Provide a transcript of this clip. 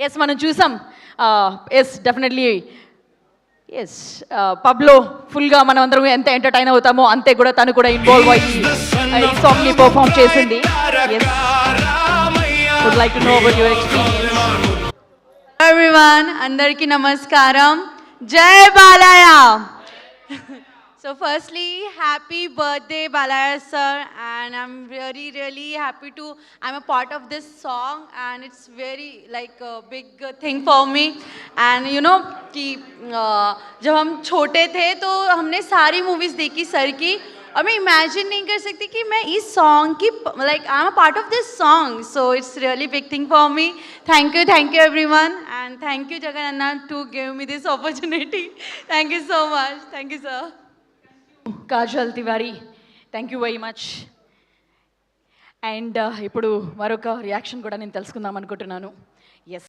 Yes మనం చూసాం. Yes definitely yes పబ్లో ఫుల్గా మనం అందరం ఎంత ఎంటర్టైన్ అవుతామో అంతే కూడా తను కూడా ఇన్వాల్వ్ అయ్యి ఈ సాంగ్ని పర్ఫామ్ చేసింది. Yes would like to know about your experience. Everyone, అందరికీ నమస్కారం. జై Balayya. So firstly, happy birthday Balaya sir, and I'm really happy to I'm a part of this song, and it's very like a big thing for me. And you know कि जब हम छोटे थे तो हमने सारी मूवीज देखी सर की, और मैं इमेजिन नहीं कर सकती कि मैं इस सॉन्ग की like I'm a part of this song, so it's really big thing for me. Thank you everyone, and thank you Jagannath to give me this opportunity. Thank you so much. Thank you sir. Kajal Tiwari, thank you very much. And ఇప్పుడు మరొక reaction కూడా నేను తెలుసుకుందాం అనుకుంటున్నాను.